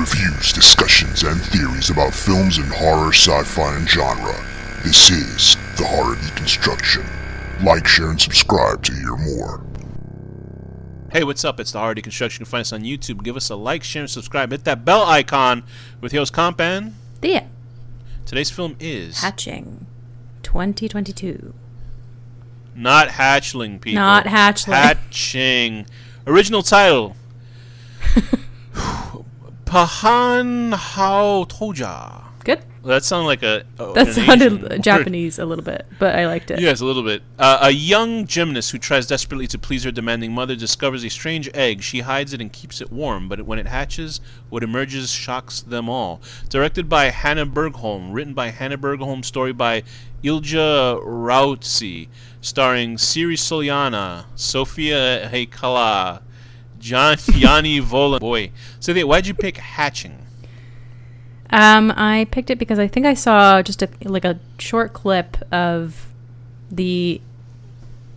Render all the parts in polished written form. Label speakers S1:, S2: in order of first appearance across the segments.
S1: reviews, discussions, and theories about films in horror, sci-fi, and genre. This is the Horror Deconstruction. Like, share, and subscribe to hear more.
S2: Hey, what's up? It's the Horror Deconstruction. You can find us on YouTube. Give us a like, share, and subscribe. Hit that bell icon with your host Komp and
S3: Thea.
S2: Today's film is
S3: Hatching 2022.
S2: Not Hatchling, people.
S3: Not Hatchling.
S2: Hatching. Original title. Pahan Hao Toja.
S3: Good.
S2: That sounded like
S3: That sounded Japanese a little bit, but I liked it.
S2: Yes, a little bit. A young gymnast who tries desperately to please her demanding mother discovers a strange egg. She hides it and keeps it warm, but when it hatches, what emerges shocks them all. Directed by Hannah Bergholm, written by Hannah Bergholm, story by Ilja Rautsi, starring Siri Soliana, Sofia Heikala, Yanni Volan. Boy, so why'd you pick Hatching?
S3: I picked it because I think I saw just a short clip of the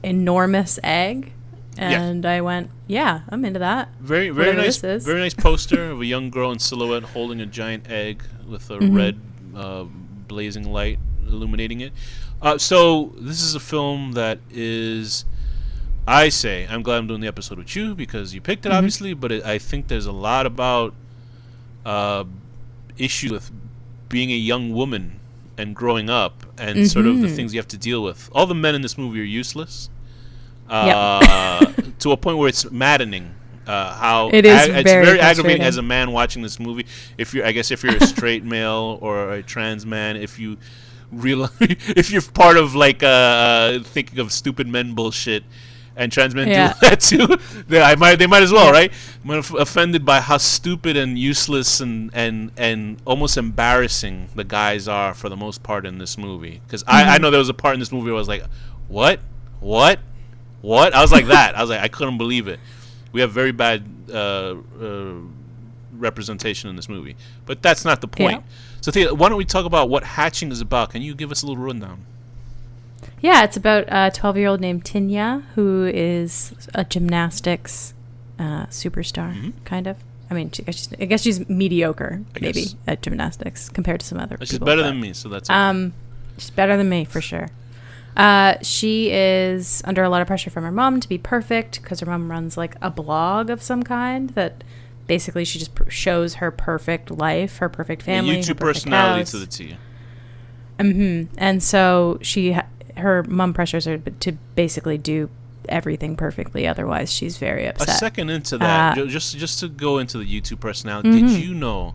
S3: enormous egg, and I went, "Yeah, I'm into that."
S2: Very nice. Very nice poster of a young girl in silhouette holding a giant egg with a red blazing light illuminating it. So this is a film that is, I'm glad I'm doing the episode with you because you picked it, obviously, but I think there's a lot about issue with being a young woman and growing up and sort of the things you have to deal with. All the men in this movie are useless to a point where it's maddening. How it's very aggravating as a man watching this movie. If you're a straight male or a trans man, if you realize, if you're part of thinking of stupid men bullshit. And trans men do that too. They might as well, right? I'm offended by how stupid and useless and almost embarrassing the guys are for the most part in this movie. Because I know there was a part in this movie where I was like, what? I was like that. I couldn't believe it. We have very bad representation in this movie. But that's not the point. Yeah. So Thea, why don't we talk about what Hatching is about? Can you give us a little rundown?
S3: Yeah, it's about a 12-year-old named Tinya, who is a gymnastics superstar, kind of. I mean, I guess she's mediocre, maybe, at gymnastics compared to some other people.
S2: She's better than me, so that's okay.
S3: She's better than me, for sure. She is under a lot of pressure from her mom to be perfect, because her mom runs, a blog of some kind that basically she just shows her perfect life, her perfect family,
S2: YouTube personality to the T.
S3: And so her mom pressures her to basically do everything perfectly, otherwise she's very upset.
S2: A second into that, just to go into the YouTube personality, did you know,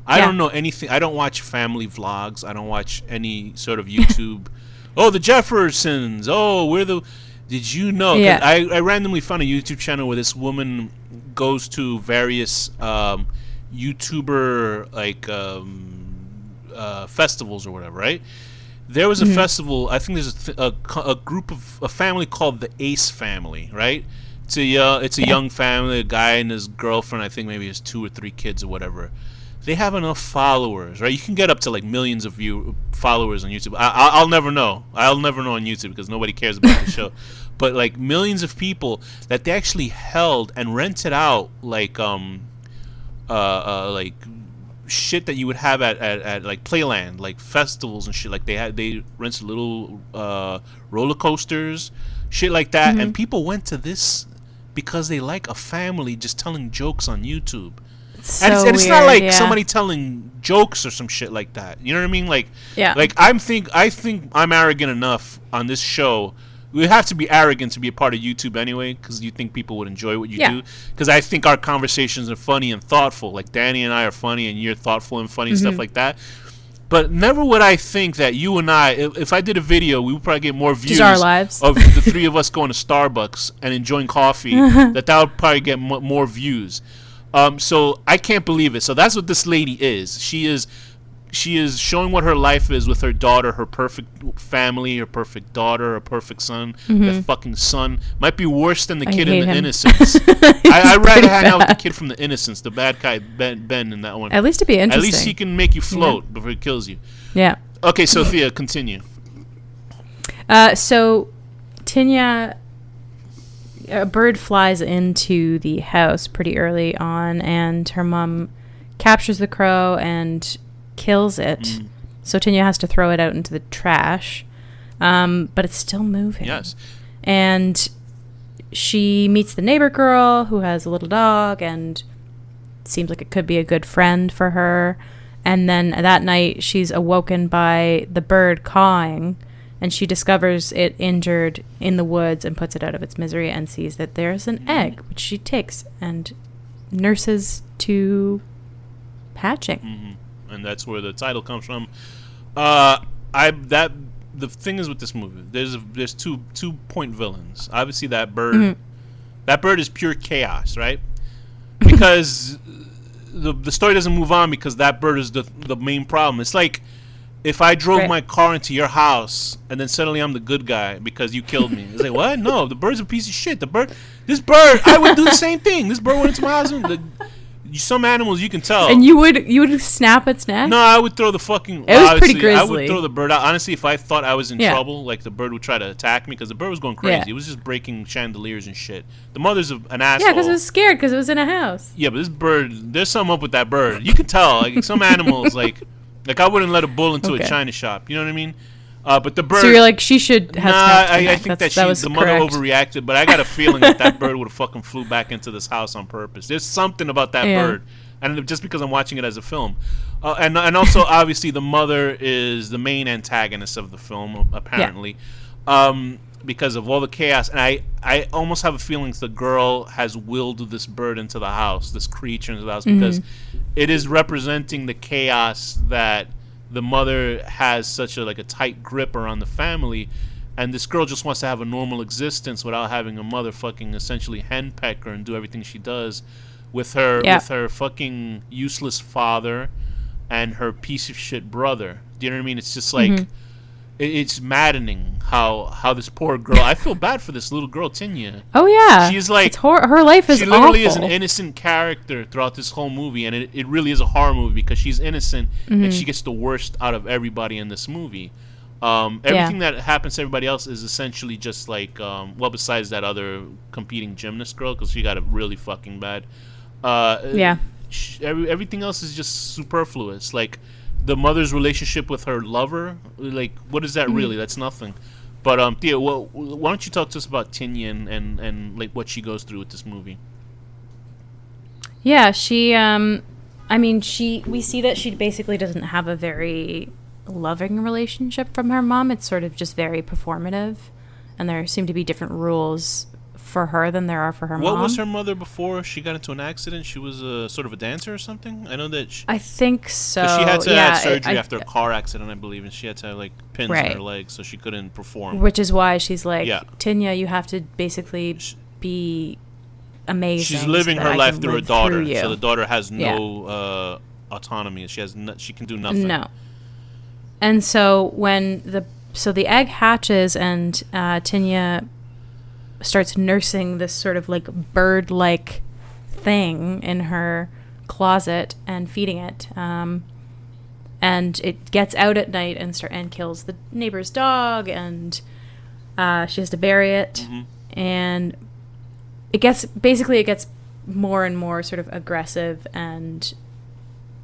S2: I don't know anything, I don't watch family vlogs, I don't watch any sort of YouTube, the Jeffersons, did you know, I randomly found a YouTube channel where this woman goes to various YouTuber, festivals or whatever, right? There was a festival. I think there's a family called the Ace family, right? It's a young family, a guy and his girlfriend. I think maybe has 2 or 3 kids or whatever. They have enough followers, right? You can get up to millions of followers on YouTube. I'll never know. I'll never know on YouTube because nobody cares about the show. But millions of people that they actually held and rented out shit that you would have at Playland, festivals and shit. They rented little roller coasters, shit like that, and people went to this because they like a family just telling jokes on YouTube.
S3: So
S2: and it's
S3: weird,
S2: not like somebody telling jokes or some shit like that. You know what I mean? I think I'm arrogant enough on this show. We have to be arrogant to be a part of YouTube anyway, because you think people would enjoy what you do. Because I think our conversations are funny and thoughtful. Like Danny and I are funny, and you're thoughtful and funny, stuff like that. But never would I think that you and I, if I did a video, we would probably get more views
S3: our lives.
S2: of the 3 of us going to Starbucks and enjoying coffee. that would probably get more views. So I can't believe it. So that's what this lady is. She is showing what her life is with her daughter, her perfect family, her perfect daughter, her perfect son. That fucking son might be worse than the kid in The Innocents. I'd rather hang out with the kid from The Innocents, the bad guy, Ben in that one.
S3: At least to be interesting.
S2: At least he can make you float before he kills you.
S3: Yeah.
S2: Okay, Sophia, continue.
S3: So Tinya, a bird flies into the house pretty early on, and her mom captures the crow and kills it. So Tinya has to throw it out into the trash. But it's still moving.
S2: Yes.
S3: And she meets the neighbor girl who has a little dog and seems like it could be a good friend for her. And then that night she's awoken by the bird cawing, and she discovers it injured in the woods and puts it out of its misery and sees that there's an egg, which she takes and nurses to hatching.
S2: And that's where the title comes from. The thing is with this movie, there's two point villains. Obviously, that bird is pure chaos, right? Because the story doesn't move on because that bird is the main problem. It's like if I drove my car into your house and then suddenly I'm the good guy because you killed me. It's like, what? No, the bird's a piece of shit. This bird, I would do the same thing. This bird went into my house and some animals you can tell.
S3: And you would snap its neck?
S2: No, I would throw the fucking...
S3: It was pretty grisly.
S2: I would throw the bird out. Honestly, if I thought I was in trouble, like the bird would try to attack me because the bird was going crazy. It was just breaking chandeliers and shit. The mother's an asshole.
S3: Yeah, because it was scared because it was in a house.
S2: Yeah, but this bird, there's something up with that bird. You can tell. Like some animals, like I wouldn't let a bull into a china shop. You know what I mean? But the bird...
S3: So you're like, she should have...
S2: I think the mother overreacted, but I got a feeling that bird would have fucking flew back into this house on purpose. There's something about that bird. And just because I'm watching it as a film. And also, obviously, the mother is the main antagonist of the film, apparently. Because of all the chaos. And I almost have a feeling the girl has willed this bird into the house, this creature into the house, because it is representing the chaos that the mother has such a tight grip around the family. And this girl just wants to have a normal existence without having a mother fucking essentially henpeck her and do everything she does. With her fucking useless father and her piece of shit brother. Do you know what I mean? It's just like it's maddening how this poor girl. I feel bad for this little girl, Tinya.
S3: Oh yeah,
S2: she's like
S3: her life is.
S2: She literally
S3: awful.
S2: is an innocent character throughout this whole movie, and it really is a horror movie because she's innocent and she gets the worst out of everybody in this movie. Everything that happens to everybody else is essentially just like besides that other competing gymnast girl because she got it really fucking bad. Everything else is just superfluous. Like the mother's relationship with her lover, like what is that really? That's nothing. But Thea, why don't you talk to us about Tinya and like what she goes through with this movie?
S3: Yeah, she we see that she basically doesn't have a very loving relationship from her mom. It's sort of just very performative, and there seem to be different rules for her than there are for her mom.
S2: What was her mother before she got into an accident? She was sort of a dancer or something? I know that
S3: I think so.
S2: She had to have surgery after a car accident, I believe, and she had to have pins in her legs so she couldn't perform.
S3: Which is why she's like, Tinya, you have to basically be amazing.
S2: She's living her life through her daughter, so the daughter has no autonomy. She can do nothing.
S3: No. And so when the egg hatches and Tinya starts nursing this sort of bird-like thing in her closet and feeding it, and it gets out at night and kills the neighbor's dog, and she has to bury it, and it gets more and more sort of aggressive and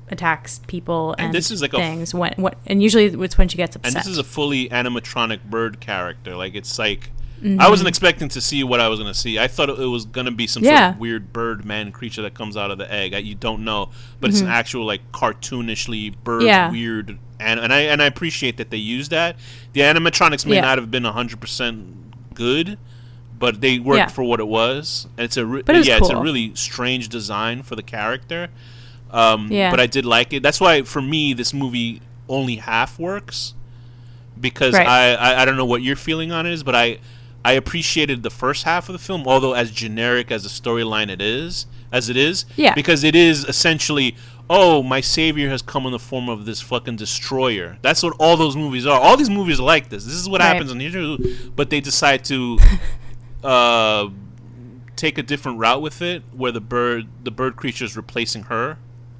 S3: attacks people and this is things. And usually it's when she gets upset.
S2: And this is a fully animatronic bird character. It's like I wasn't expecting to see what I was going to see. I thought it was going to be some sort of weird bird man creature that comes out of the egg. You don't know, but it's an actual cartoonishly bird weird. And I appreciate that they use that. The animatronics may not have been 100% good, but they worked for what it was. And it's cool. It's a really strange design for the character. But I did like it. That's why for me this movie only half works because I don't know what your feeling on it is, but I appreciated the first half of the film, although as generic as the storyline it is, because it is essentially, my savior has come in the form of this fucking destroyer. That's what all those movies are. All these movies are like this. This is what happens on here, but they decide to take a different route with it, where the bird creature is replacing her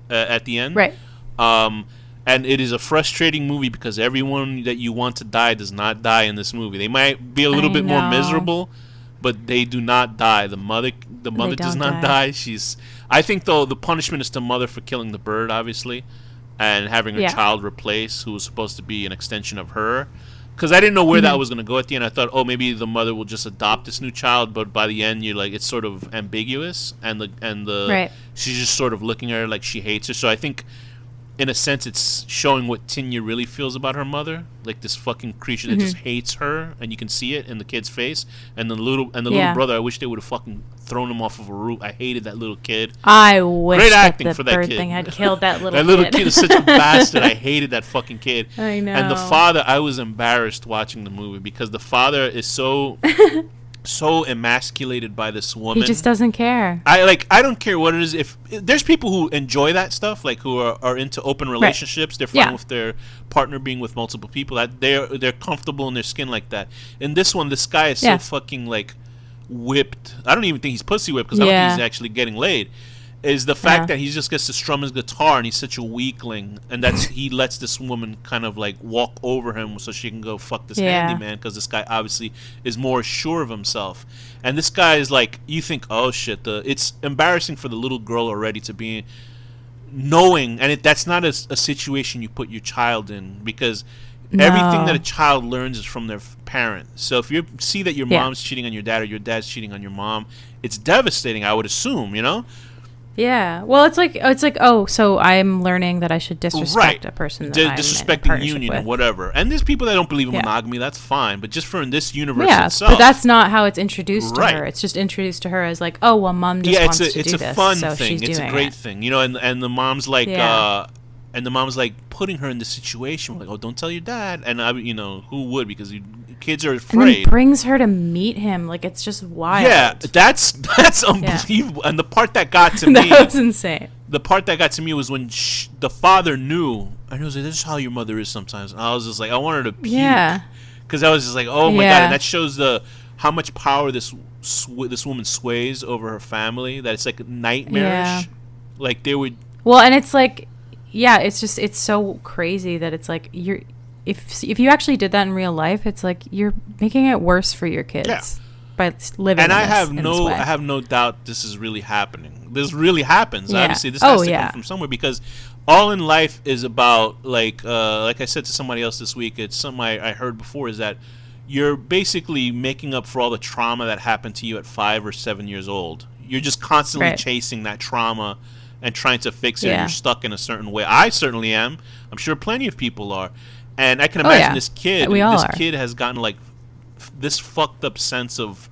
S2: at the end.
S3: Right.
S2: And it is a frustrating movie because everyone that you want to die does not die in this movie. They might be a little bit more miserable, but they do not die. The mother does not die. I think though the punishment is the mother for killing the bird, obviously, and having her child replace, who was supposed to be an extension of her. Because I didn't know where that was going to go at the end. I thought, maybe the mother will just adopt this new child, but by the end, you're like, it's sort of ambiguous, and she's just sort of looking at her like she hates her. So I think, in a sense, it's showing what Tinya really feels about her mother, like this fucking creature that just hates her, and you can see it in the kid's face. And the little brother, I wish they would have fucking thrown him off of a roof. I hated that little kid.
S3: I wish
S2: great acting
S3: that
S2: for that
S3: bird
S2: kid.
S3: thing had killed that little
S2: that little kid is such a bastard. I hated that fucking kid.
S3: I know.
S2: And the father, I was embarrassed watching the movie because the father is so emasculated by this woman.
S3: He just doesn't care.
S2: I don't care what it is. If there's people who enjoy that stuff, like who are into open relationships, they're fine with their partner being with multiple people. That they're comfortable in their skin like that. In this one, this guy is so fucking like whipped. I don't even think he's pussy whipped because I don't think he's actually getting laid. Is the fact that he just gets to strum his guitar and he's such a weakling, and he lets this woman kind of like walk over him so she can go fuck this handyman, because this guy obviously is more sure of himself. And this guy is like, you think, oh shit, it's embarrassing for the little girl already to be knowing, and that's not a situation you put your child in, because everything that a child learns is from their parent. So if you see that your mom's cheating on your dad or your dad's cheating on your mom, it's devastating, I would assume, you know?
S3: Yeah. Well, it's like, so I'm learning that I should disrespect a person that I'm
S2: disrespecting
S3: in
S2: union
S3: with.
S2: and whatever. And there's people that don't believe in monogamy, that's fine. But just for in this universe itself.
S3: But that's not how it's introduced to her. It's just introduced to her as like, oh, well, mom just wants to do this.
S2: It's a fun
S3: so
S2: thing. It's a great thing. You know, and the mom's like, and the mom's like putting her in this situation. Like, oh, don't tell your dad. And who would? Because kids are afraid.
S3: And then brings her to meet him. Like, it's just wild.
S2: Yeah, that's unbelievable. Yeah. And the part that got to me,
S3: that was insane.
S2: The part that got to me was when the father knew, and he was like, "This is how your mother is sometimes." And I was just like, I wanted to puke. Yeah. Because I was just like, oh my god, and that shows how much power this woman sways over her family. That it's like nightmarish. Yeah. Like they would.
S3: Well, and it's like. Yeah, it's so crazy that it's like if you actually did that in real life, it's like you're making it worse for your kids by living. And I
S2: have no doubt this is really happening. This really happens. Yeah. Obviously, this has to come from somewhere, because all in life is about like I said to somebody else this week. It's something I heard before, is that you're basically making up for all the trauma that happened to you at 5 or 7 years old. You're just constantly chasing that trauma and trying to fix it. You're stuck in a certain way. I certainly am. I'm sure plenty of people are. And I can imagine this kid. This kid has gotten like this fucked up sense of,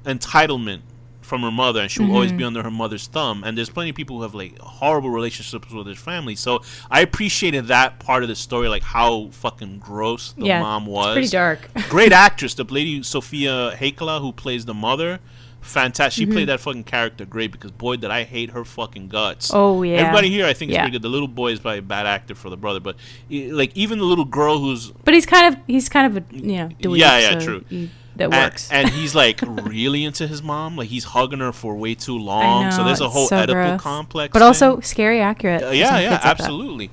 S2: entitlement from her mother, and she will always be under her mother's thumb. And there's plenty of people who have like horrible relationships with their family. So I appreciated that part of the story, like how fucking gross the mom was.
S3: It's pretty dark.
S2: Great actress, the lady Sofia Hakala, who plays the mother. Fantastic. She played that fucking character great, because boy did I hate her fucking guts.
S3: Oh yeah.
S2: Everybody here I think is pretty good. The little boy is probably a bad actor for the brother, but like even the little girl who's.
S3: But he's kind of a dweeb,
S2: true.
S3: That works.
S2: And he's like really into his mom. Like he's hugging her for way too long.
S3: I know,
S2: so there's a whole Oedipal
S3: gross.
S2: complex.
S3: But
S2: thing.
S3: Also scary accurate.
S2: Absolutely.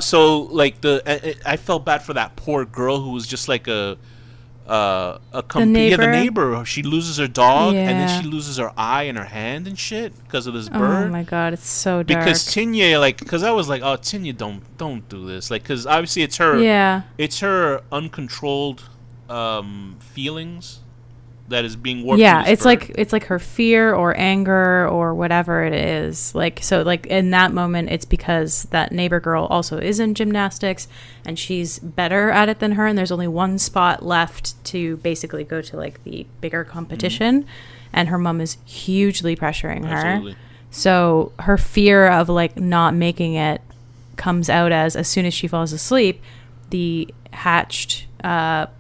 S2: So like I felt bad for that poor girl who was just like the neighbor. She loses her dog, and then she loses her eye and her hand and shit because of this bird.
S3: Oh my god, it's so dark.
S2: Because Tinya, because I was like, oh, Tinya, don't do this, because obviously it's her. Yeah. It's her uncontrolled feelings that is being warped.
S3: Yeah, it's like her fear or anger or whatever it is. So in that moment, it's because that neighbor girl also is in gymnastics and she's better at it than her, and there's only one spot left to basically go to like the bigger competition, and her mom is hugely pressuring her. So her fear of like not making it comes out as soon as she falls asleep, the hatched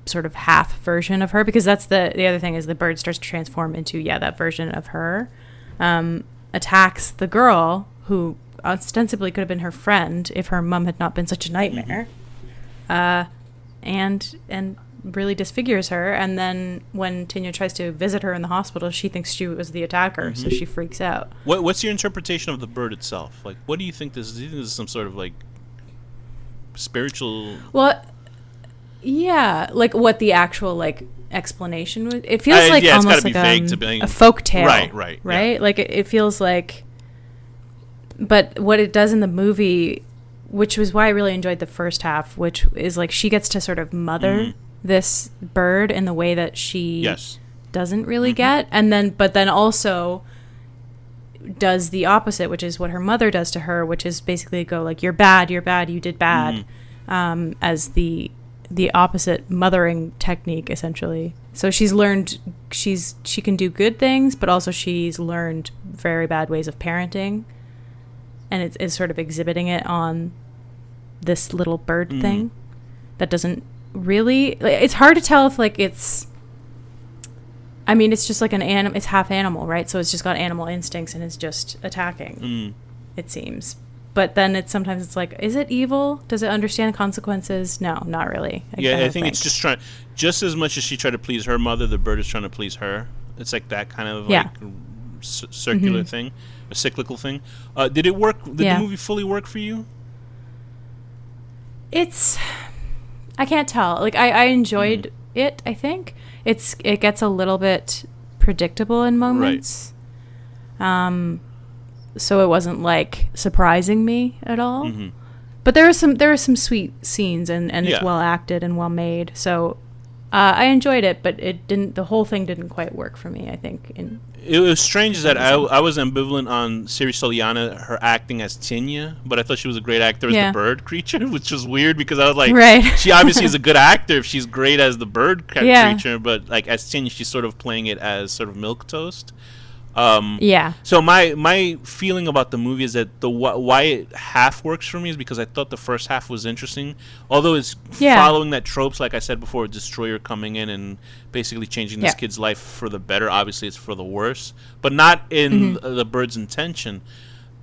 S3: sort of half version of her, because that's the other thing is the bird starts to transform into that version of her, attacks the girl who ostensibly could have been her friend if her mom had not been such a nightmare, and really disfigures her. And then when Tinya tries to visit her in the hospital, she thinks she was the attacker, so she freaks out.
S2: What's your interpretation of the bird itself? Like, what do you think this is? Do you think this is some sort of like spiritual?
S3: Well, yeah, like what the actual like explanation. It feels like almost like a folk tale.
S2: Right.
S3: Yeah. Like it feels like, but what it does in the movie, which was why I really enjoyed the first half, which is like she gets to sort of mother this bird in the way that she doesn't really get, but then also does the opposite, which is what her mother does to her, which is basically go like, you're bad, you did bad, as the opposite mothering technique, essentially. So she's learned she can do good things, but also she's learned very bad ways of parenting, and it's sort of exhibiting it on this little bird thing that doesn't really, it's hard to tell if like it's just like an animal. It's half animal, right? So it's just got animal instincts and is just attacking, it seems. But then sometimes it's like, is it evil? Does it understand consequences? No, not really.
S2: I think it's just as much as she tried to please her mother, the bird is trying to please her. It's like that kind of like circular thing, a cyclical thing. Did it work? Did the movie fully work for you?
S3: I can't tell. Like I enjoyed it, I think. It gets a little bit predictable in moments. Right. So it wasn't like surprising me at all. But there are some sweet scenes and it's well acted and well made. So I enjoyed it, but the whole thing didn't quite work for me, I think.
S2: It was strange that I was ambivalent on Siri Soliana, her acting as Tinya, but I thought she was a great actor as the bird creature, which was weird because I was like, she obviously is a good actor if she's great as the bird creature, but like as Tinya, she's sort of playing it as sort of milquetoast. So my feeling about the movie is that why it half works for me is because I thought the first half was interesting, although it's following that tropes, like I said before, a destroyer coming in and basically changing this kid's life for the better. Obviously it's for the worse, but not in the bird's intention.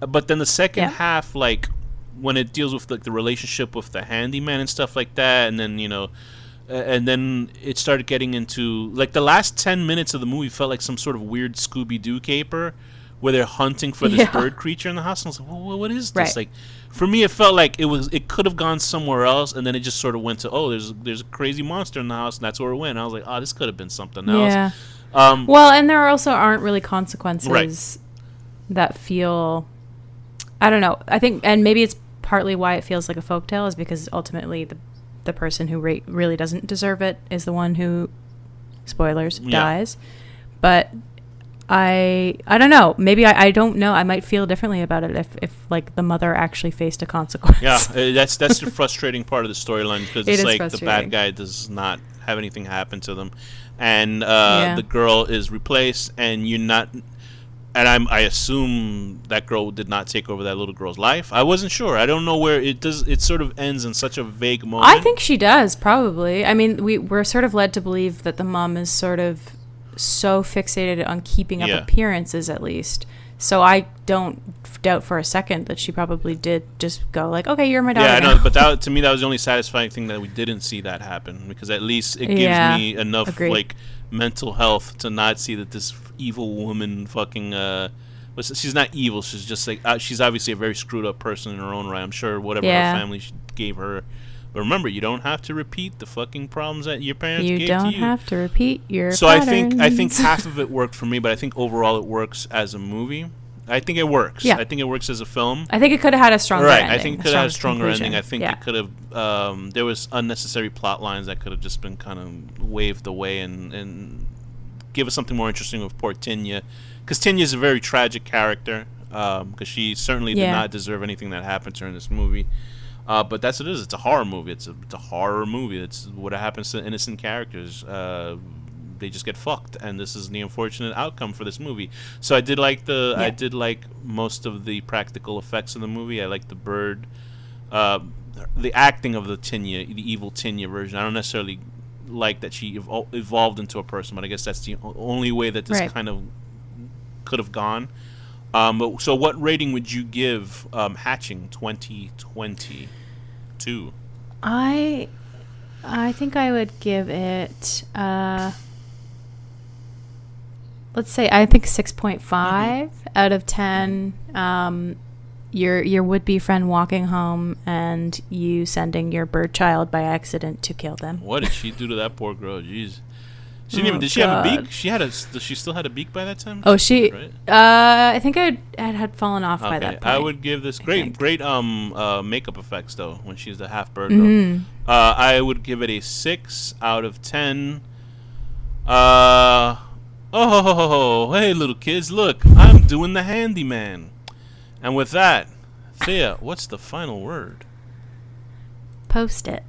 S2: But then the second half, like when it deals with like the relationship with the handyman and stuff like that, and then and then it started getting into like the last 10 minutes of the movie felt like some sort of weird Scooby-Doo caper where they're hunting for this bird creature in the house. And I was like, well, what is this? Like, for me, it felt like it could have gone somewhere else, and then it just sort of went to, there's a crazy monster in the house, and that's where it went. And I was like, this could have been something else.
S3: Yeah. Well, and there also aren't really consequences that feel, I don't know. I think, and maybe it's partly why it feels like a folktale is because ultimately the person who really doesn't deserve it is the one who, spoilers, dies. But I don't know. Maybe I don't know. I might feel differently about it if like the mother actually faced a consequence.
S2: Yeah, that's the frustrating part of the storyline because it's like the bad guy does not have anything happen to them, and the girl is replaced, and you're not. And I assume that girl did not take over that little girl's life. I wasn't sure. I don't know where it does. It sort of ends in such a vague moment.
S3: I think she does, probably. I mean, we're sort of led to believe that the mom is sort of so fixated on keeping up appearances, at least. So I don't doubt for a second that she probably did just go like, okay, you're my daughter.
S2: Yeah, I know. But to me, that was the only satisfying thing that we didn't see that happen, because at least it gives me enough like mental health to not see that this evil woman fucking she's not evil, she's just like she's obviously a very screwed up person in her own right. I'm sure whatever her family gave her, but remember, you don't have to repeat the fucking problems that your parents gave to you. You don't
S3: have to repeat your
S2: patterns. I think half of it worked for me, but I think overall it works as a movie. I think it works. I think it works as a film.
S3: I think it could have had a stronger ending.
S2: I think it could have had a stronger ending. I think it could have there was unnecessary plot lines that could have just been kind of waved away and give us something more interesting with poor Tinya, because Tinya is a very tragic character, because she certainly did not deserve anything that happened to her in this movie. But that's what it is. It's a horror movie. It's a horror movie. It's what happens to innocent characters. They just get fucked, and this is the unfortunate outcome for this movie. So I did like I did like most of the practical effects of the movie. I like the bird, the acting of the Tinya, the evil Tinya version. I don't necessarily like that she evolved into a person, but I guess that's the only way that this kind of could have gone. So what rating would you give Hatching 2022?
S3: I think I would give it let's say, I think 6.5 out of 10. Your would-be friend walking home and you sending your bird child by accident to kill them.
S2: What did she do to that poor girl? Jeez. She didn't even. Did she have a beak? She still had a beak by that time.
S3: Oh, right? I think I had fallen off by that point.
S2: I would give this great makeup effects though when she's the half bird. I would give it a 6 out of 10. Hey little kids, look, I'm doing the handyman. And with that, Thea, what's the final word?
S3: Post it.